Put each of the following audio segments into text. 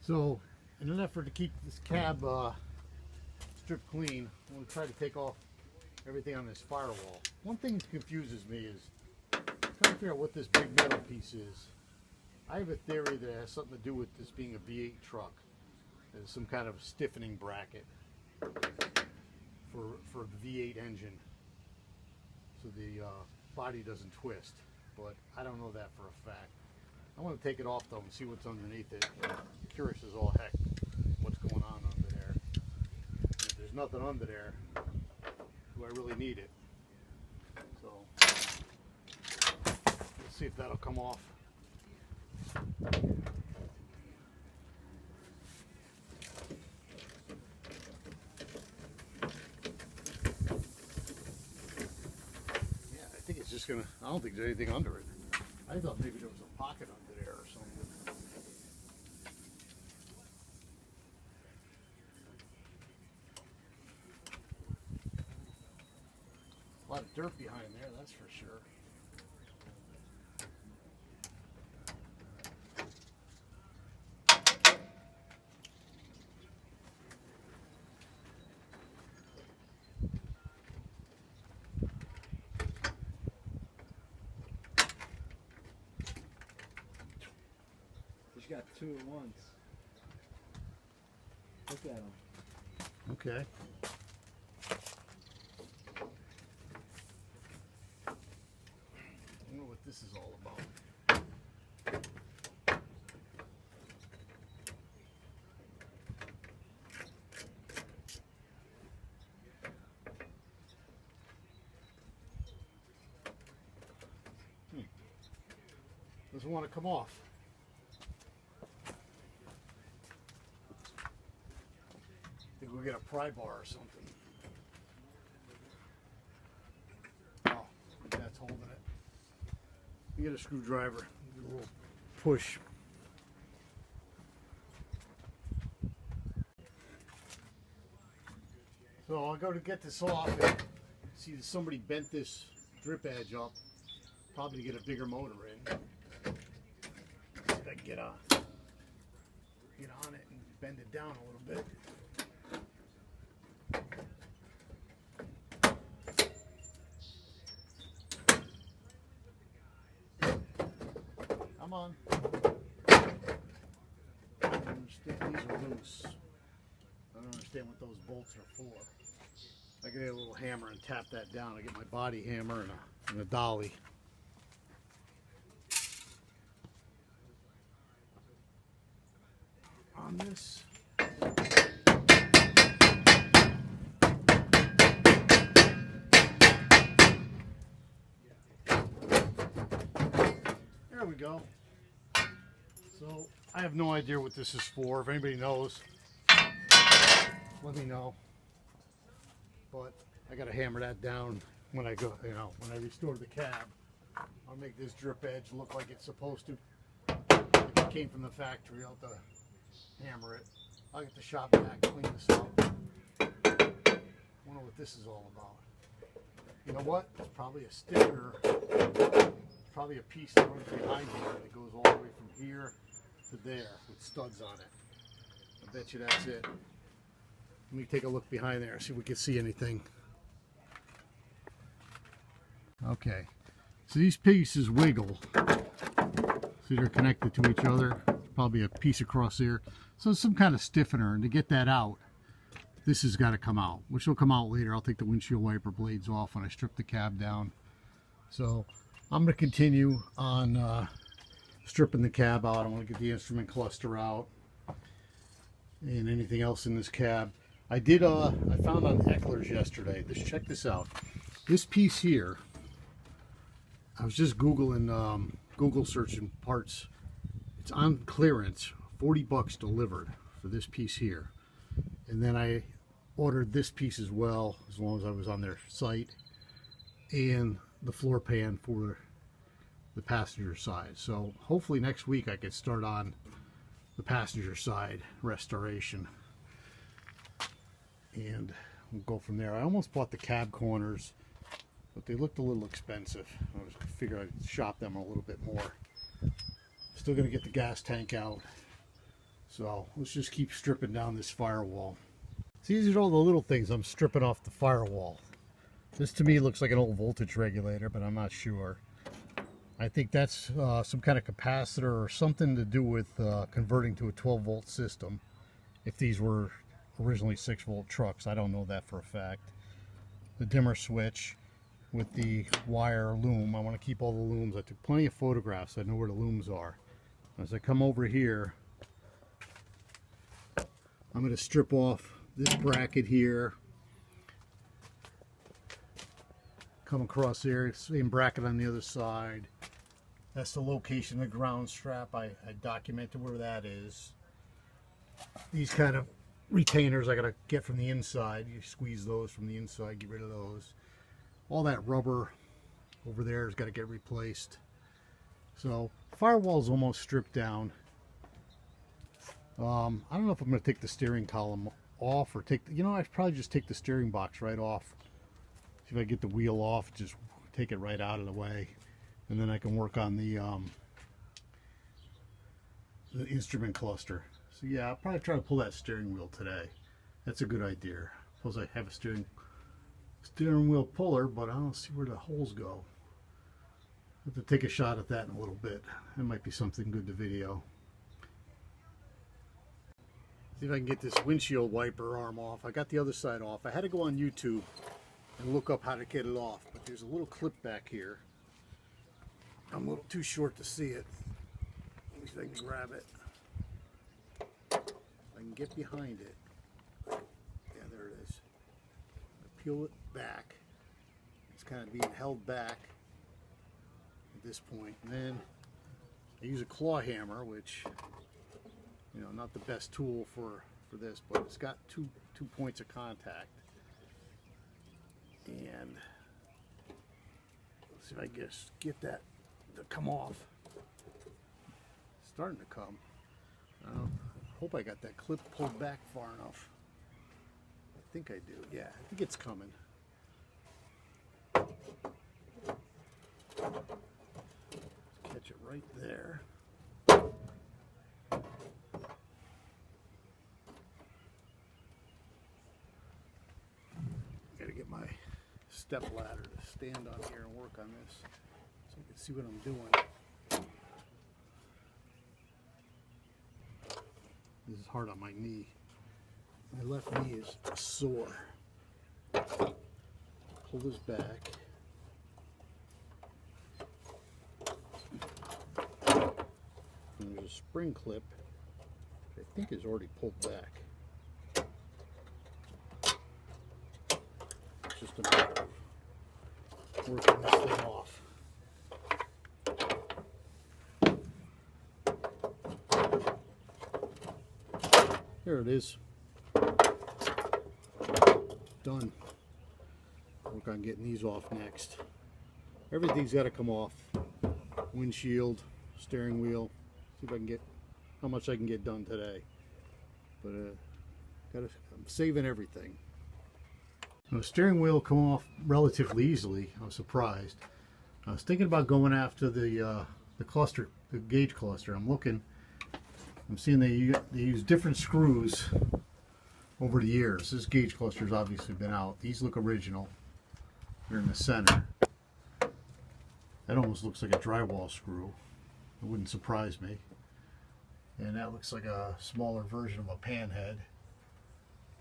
So, in an effort to keep this cab strip clean, I'm going to try to take off everything on this firewall. One thing that confuses me is trying to figure out what this big metal piece is. I have a theory that it has something to do with this being a V8 truck. There's some kind of stiffening bracket for the V8 engine, so the body doesn't twist. But I don't know that for a fact. I want to take it off though and see what's underneath it. I'm curious as all heck what's going on under there. And if there's nothing under there, do I really need it? So let's see if that'll come off. Yeah, I think it's just gonna, I don't think there's anything under it. I thought maybe there was a pocket under there or something. A lot of dirt behind there, that's for sure. You got two at once. Look at them. Okay. I don't know what this is all about. Doesn't want to come off. I think we'll get a pry bar or something. Oh, that's holding it. You get a screwdriver, do a little push. So I'll go to get this off and see that somebody bent this drip edge up, probably to get a bigger motor in. See if I can get on it and bend it down a little bit. Come on. I don't understand. These are loose. I don't understand what those bolts are for. I get a little hammer and tap that down. I get my body hammer and a dolly. On this. There we go. So I have no idea what this is for. If anybody knows, let me know. But I gotta hammer that down when I go, when I restore the cab. I'll make this drip edge look like it's supposed to. If it came from the factory, I'll have to hammer it. I'll get the shop vac, clean this up. Wonder what this is all about. You know what? It's probably a sticker. Probably a piece that runs behind here and it goes all the way from here to there with studs on it. I bet you that's it. Let me take a look behind there, see if we can see anything. Okay, so these pieces wiggle. See, they're connected to each other. Probably a piece across there. So it's some kind of stiffener, and to get that out, this has got to come out, which will come out later. I'll take the windshield wiper blades off when I strip the cab down. So I'm going to continue on stripping the cab out. I want to get the instrument cluster out and anything else in this cab. I found on Eckler's yesterday. Check this out. This piece here, I was just Googling, Google searching parts. It's on clearance, 40 bucks delivered for this piece here. And then I ordered this piece as well, as long as I was on their site, and the floor pan for the passenger side. So hopefully next week I could start on the passenger side restoration, and we'll go from there. I almost bought the cab corners, but they looked a little expensive. I was figuring I'd shop them a little bit more. Still gonna get the gas tank out. So let's just keep stripping down this firewall. See, these are all the little things I'm stripping off the firewall. This to me looks like an old voltage regulator, but I'm not sure. I think that's some kind of capacitor or something to do with converting to a 12-volt system. If these were originally 6-volt trucks, I don't know that for a fact. The dimmer switch with the wire loom. I want to keep all the looms. I took plenty of photographs. So I know where the looms are. As I come over here, I'm going to strip off this bracket here. Come across there, same bracket on the other side. That's the location of the ground strap. I documented where that is. These kind of retainers I gotta get from the inside. You squeeze those from the inside, get rid of those. All that rubber over there has got to get replaced. So firewall's almost stripped down. I don't know if I'm going to take the steering column off or take, I'd probably just take the steering box right off. See if I get the wheel off, just take it right out of the way, and then I can work on the instrument cluster. So yeah, I'll probably try to pull that steering wheel today. That's a good idea. Suppose I have a steering wheel puller, but I don't see where the holes go. I'll have to take a shot at that in a little bit. That might be something good to video. See if I can get this windshield wiper arm off. I got the other side off. I had to go on YouTube and look up how to get it off, but there's a little clip back here. I'm a little too short to see it. Let me see if I can grab it. I can get behind it. Yeah, there it is. I peel it back. It's kind of being held back at this point. And then I use a claw hammer, which, not the best tool for this, but it's got two points of contact. And let's see if I can just get that to come off. It's starting to come. I hope I got that clip pulled back far enough. I think I do. Yeah, I think it's coming. Catch it right there. Gotta get my step ladder to stand on here and work on this so I can see what I'm doing. This is hard on my knee. My left knee is sore. Pull this back. And there's a spring clip which I think is already pulled back. It's just a matter of working this thing off. There it is. Done. Work on getting these off next. Everything's got to come off. Windshield, steering wheel. See if I can get how much I can get done today. But I'm saving everything. The steering wheel come off relatively easily. I was surprised. I was thinking about going after the cluster, the gauge cluster. I'm seeing they use different screws over the years. This gauge cluster's obviously been out. These look original. They're in the center. That almost looks like a drywall screw. It wouldn't surprise me. And that looks like a smaller version of a pan head.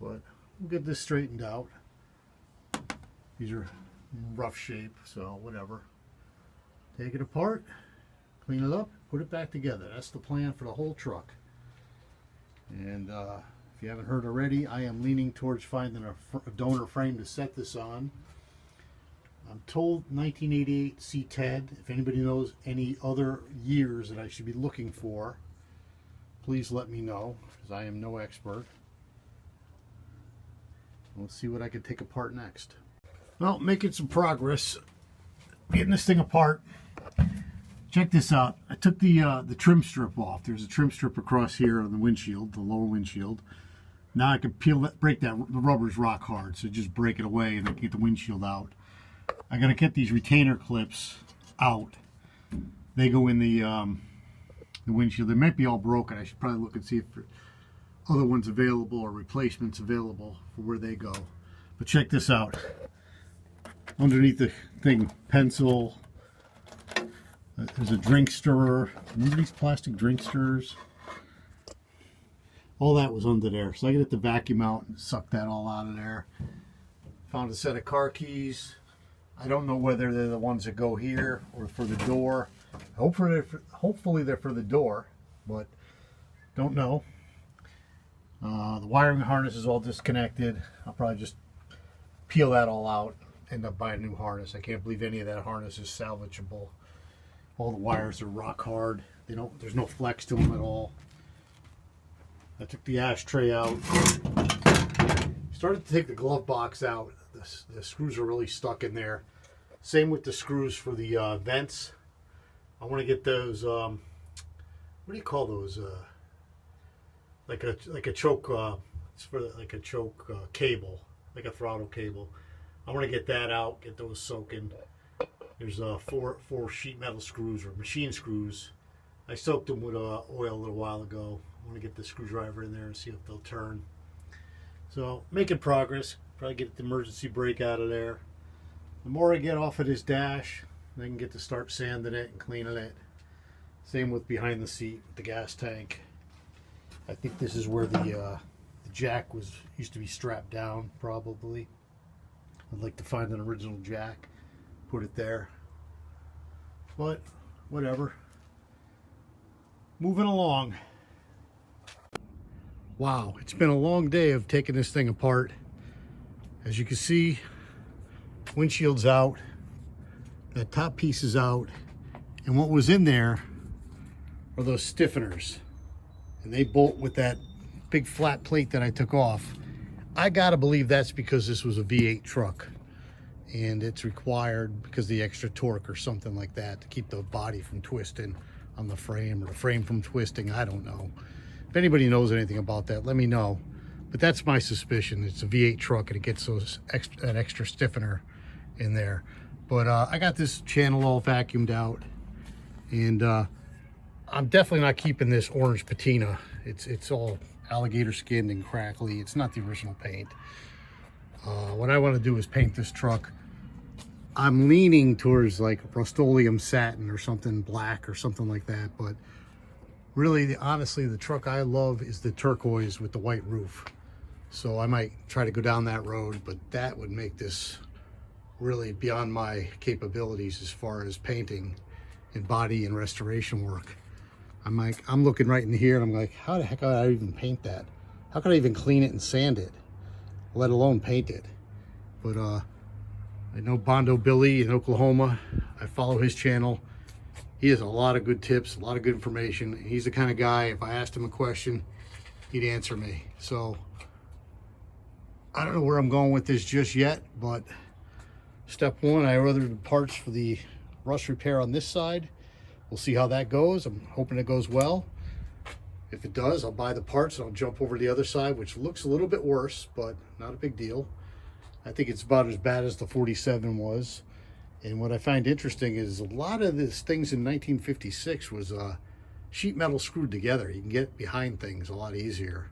But we'll get this straightened out. These are in rough shape, so whatever. Take it apart, clean it up, put it back together. That's the plan for the whole truck. And if you haven't heard already, I am leaning towards finding a donor frame to set this on. I'm told 1988 C10. If anybody knows any other years that I should be looking for, please let me know, because I am no expert. Let's see what I can take apart next. Well, making some progress, getting this thing apart. Check this out. I took the trim strip off. There's a trim strip across here on the windshield, the lower windshield. Now I can peel that, break that. The rubber's rock hard, so just break it away and I can get the windshield out. I gotta get these retainer clips out. They go in the windshield. They might be all broken. I should probably look and see if other ones available or replacements available for where they go. But check this out. Underneath the thing, pencil. There's a drink stirrer. Remember these plastic drink stirrers? All that was under there. So I get the vacuum out and suck that all out of there. Found a set of car keys. I don't know whether they're the ones that go here or for the door. Hopefully they're for the door, but don't know. The wiring harness is all disconnected. I'll probably just peel that all out, end up buying a new harness. I can't believe any of that harness is salvageable. All the wires are rock hard. There's no flex to them at all. I took the ashtray out. Started to take the glove box out. The screws are really stuck in there. Same with the screws for the vents. I want to get those. What do you call those? Like a choke. It's for like a choke cable, like a throttle cable. I want to get that out. Get those soaking. There's four sheet metal screws or machine screws. I soaked them with oil a little while ago. I want to get the screwdriver in there and see if they'll turn. So making progress. Probably get the emergency brake out of there. The more I get off of this dash, I can get to start sanding it and cleaning it. Same with behind the seat, the gas tank. I think this is where the jack used to be strapped down, probably. I'd like to find an original jack, put it there. But whatever. Moving along. Wow, it's been a long day of taking this thing apart. As you can see, windshield's out, that top piece is out, and what was in there are those stiffeners. And they bolt with that big flat plate that I took off. I gotta believe that's because this was a V8 truck, and it's required because of the extra torque or something like that to keep the body from twisting on the frame, or the frame from twisting. I don't know. If anybody knows anything about that, let me know. But that's my suspicion. It's a V8 truck and it gets that extra stiffener in there. But I got this channel all vacuumed out, and I'm definitely not keeping this orange patina. It's all alligator skinned and crackly. It's not the original paint. What I want to do is paint this truck. I'm leaning towards like Rust-Oleum satin or something black or something like that, but really, honestly, the truck I love is the turquoise with the white roof. So I might try to go down that road, but that would make this really beyond my capabilities as far as painting and body and restoration work. I'm looking right in here and I'm like, how the heck could I even paint that? How could I even clean it and sand it, let alone paint it? But I know Bondo Billy in Oklahoma. I follow his channel. He has a lot of good tips, a lot of good information. He's the kind of guy, if I asked him a question, he'd answer me. So I don't know where I'm going with this just yet, but step one, I ordered the parts for the rust repair on this side. We'll see how that goes. I'm hoping it goes well. If it does, I'll buy the parts and I'll jump over to the other side, which looks a little bit worse, but not a big deal. I think it's about as bad as the 47 was. And what I find interesting is a lot of these things in 1956 was sheet metal screwed together. You can get behind things a lot easier.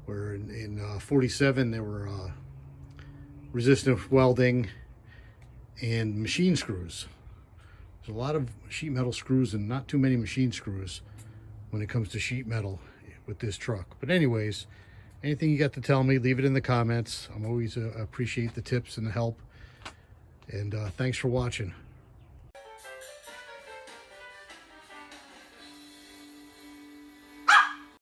Where in 47 there were resistive welding and machine screws. There's a lot of sheet metal screws and not too many machine screws when it comes to sheet metal with this truck. But anyways, anything you got to tell me, leave it in the comments. I'm always appreciate the tips and the help. And thanks for watching.